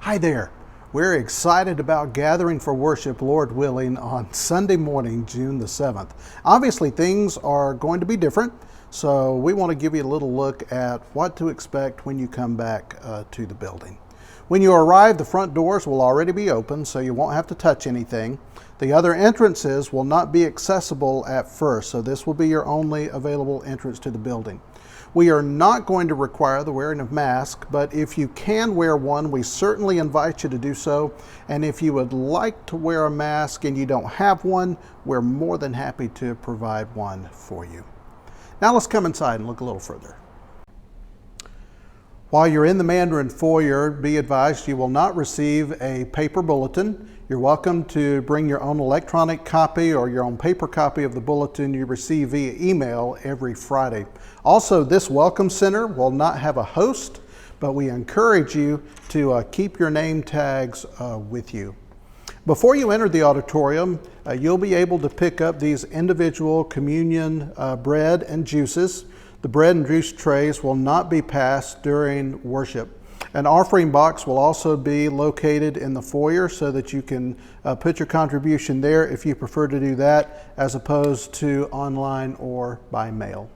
Hi there. We're excited about gathering for worship, Lord willing, on Sunday morning, June the 7th. Obviously, things are going to be different, so we want to give you a little look at what to expect when you come back to the building. When you arrive, the front doors will already be open, so you won't have to touch anything. The other entrances will not be accessible at first, so this will be your only available entrance to the building. We are not going to require the wearing of masks, but if you can wear one, we certainly invite you to do so. And if you would like to wear a mask and you don't have one, we're more than happy to provide one for you. Now let's come inside and look a little further. While you're in the Mandarin foyer, be advised you will not receive a paper bulletin. You're welcome to bring your own electronic copy or your own paper copy of the bulletin you receive via email every Friday. Also, this Welcome Center will not have a host, but we encourage you to keep your name tags with you. Before you enter the auditorium, you'll be able to pick up these individual communion bread and juices. The bread and juice trays will not be passed during worship. An offering box will also be located in the foyer so that you can put your contribution there if you prefer to do that, as opposed to online or by mail.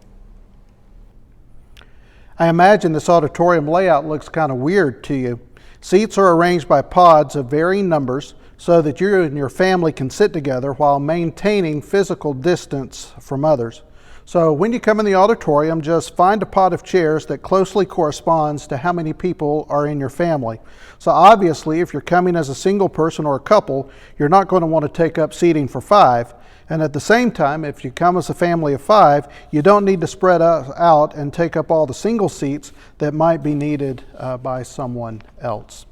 I imagine this auditorium layout looks kind of weird to you. Seats are arranged by pods of varying numbers so that you and your family can sit together while maintaining physical distance from others. So when you come in the auditorium, just find a pod of chairs that closely corresponds to how many people are in your family. So obviously, if you're coming as a single person or a couple, you're not going to want to take up seating for 5. And at the same time, if you come as a family of 5, you don't need to spread out and take up all the single seats that might be needed by someone else.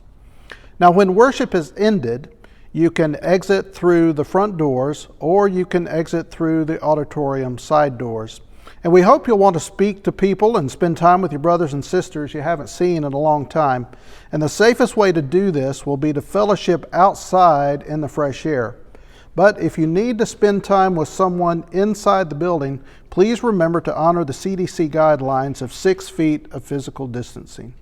Now, when worship is ended, you can exit through the front doors or you can exit through the auditorium side doors. And we hope you'll want to speak to people and spend time with your brothers and sisters you haven't seen in a long time. And the safest way to do this will be to fellowship outside in the fresh air. But if you need to spend time with someone inside the building, please remember to honor the CDC guidelines of 6 feet of physical distancing.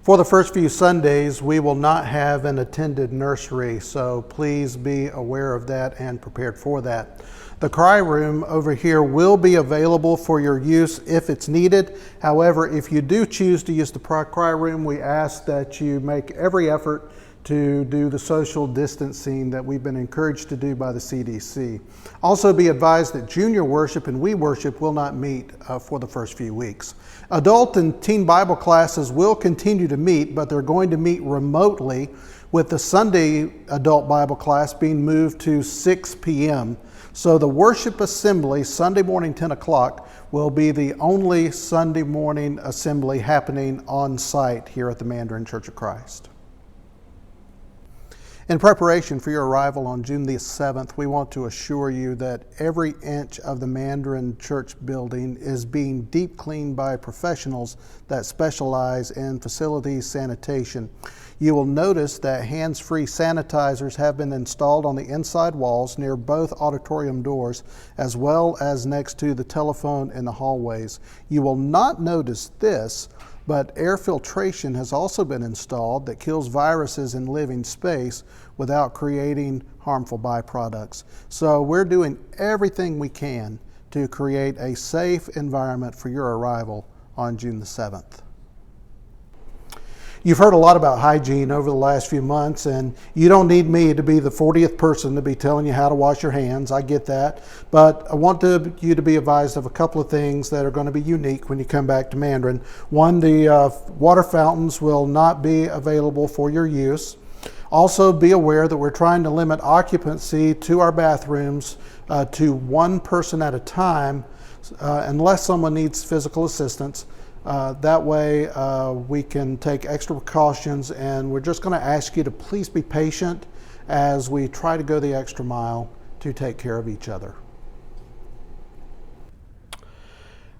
For the first few Sundays, we will not have an attended nursery, so please be aware of that and prepared for that. The cry room over here will be available for your use if it's needed. However, if you do choose to use the cry room, we ask that you make every effort to do the social distancing that we've been encouraged to do by the CDC. Also be advised that junior worship and we worship will not meet for the first few weeks. Adult and teen Bible classes will continue to meet, but they're going to meet remotely, with the Sunday adult Bible class being moved to 6 p.m. So the worship assembly, Sunday morning 10 o'clock, will be the only Sunday morning assembly happening on site here at the Mandarin Church of Christ. In preparation for your arrival on June the 7th, we want to assure you that every inch of the Mandarin Church building is being deep cleaned by professionals that specialize in facilities sanitation. You will notice that hands-free sanitizers have been installed on the inside walls near both auditorium doors, as well as next to the telephone in the hallways. You will not notice this, but air filtration has also been installed that kills viruses in living space without creating harmful byproducts. So we're doing everything we can to create a safe environment for your arrival on June the 7th. You've heard a lot about hygiene over the last few months, and you don't need me to be the 40th person to be telling you how to wash your hands. I get that. But I want you to be advised of a couple of things that are going to be unique when you come back to Mandarin. One, the water fountains will not be available for your use. Also, be aware that we're trying to limit occupancy to our bathrooms to 1 person at a time, unless someone needs physical assistance. That way we can take extra precautions, and we're just going to ask you to please be patient as we try to go the extra mile to take care of each other.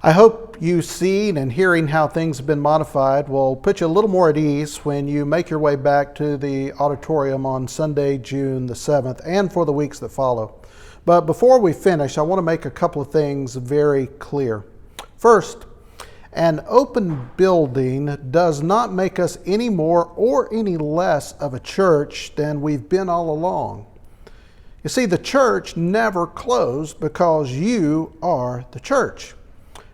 I hope you seeing and hearing how things have been modified will put you a little more at ease when you make your way back to the auditorium on Sunday, June the 7th, and for the weeks that follow. But before we finish, I want to make a couple of things very clear. First, An open building does not make us any more or any less of a church than we've been all along. You see, the church never closed because you are the church.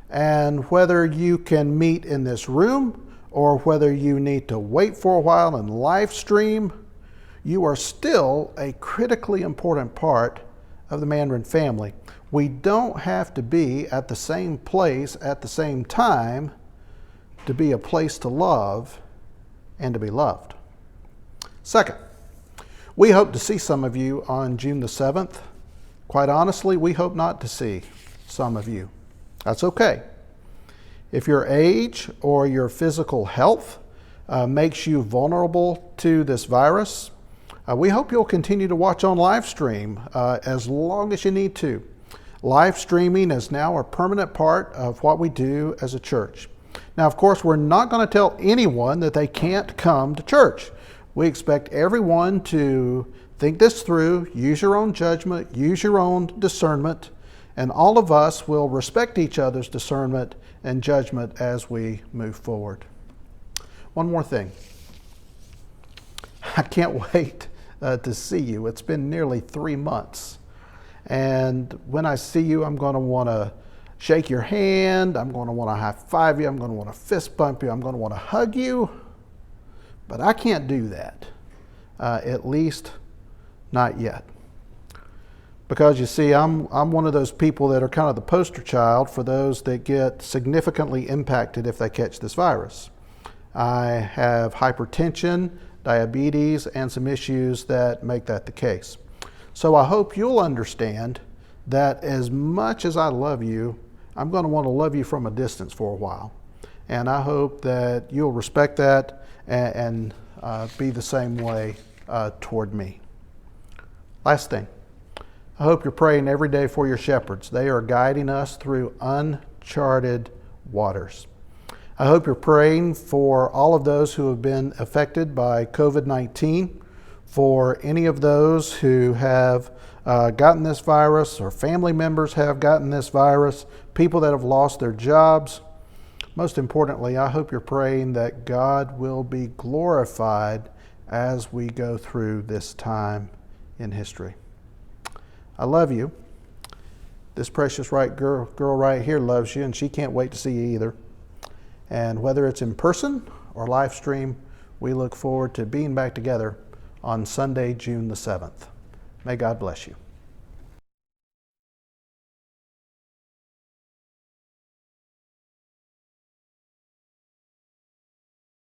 And whether you can meet in this room or whether you need to wait for a while and live stream, you are still a critically important part of the Mandarin family. We don't have to be at the same place at the same time to be a place to love and to be loved. Second, we hope to see some of you on June the 7th. Quite honestly, we hope not to see some of you. That's okay. If your age or your physical health makes you vulnerable to this virus, we hope you'll continue to watch on live stream as long as you need to. Live streaming is now a permanent part of what we do as a church. Now, of course, we're not going to tell anyone that they can't come to church. We expect everyone to think this through, use your own judgment, use your own discernment, and all of us will respect each other's discernment and judgment as we move forward. One more thing. I can't wait to see you. It's been nearly 3 months. And when I see you, I'm going to want to shake your hand. I'm going to want to high five you. I'm going to want to fist bump you. I'm going to want to hug you. But I can't do that, at least not yet. Because you see, I'm one of those people that are kind of the poster child for those that get significantly impacted if they catch this virus. I have hypertension, diabetes, and some issues that make that the case. So I hope you'll understand that as much as I love you, I'm going to want to love you from a distance for a while. And I hope that you'll respect that and be the same way toward me. Last thing, I hope you're praying every day for your shepherds. They are guiding us through uncharted waters. I hope you're praying for all of those who have been affected by COVID-19, for any of those who have gotten this virus or family members have gotten this virus, people that have lost their jobs. Most importantly, I hope you're praying that God will be glorified as we go through this time in history. I love you. This precious right girl right here loves you, and she can't wait to see you either. And whether it's in person or live stream, we look forward to being back together on Sunday, June the 7th. May God bless you.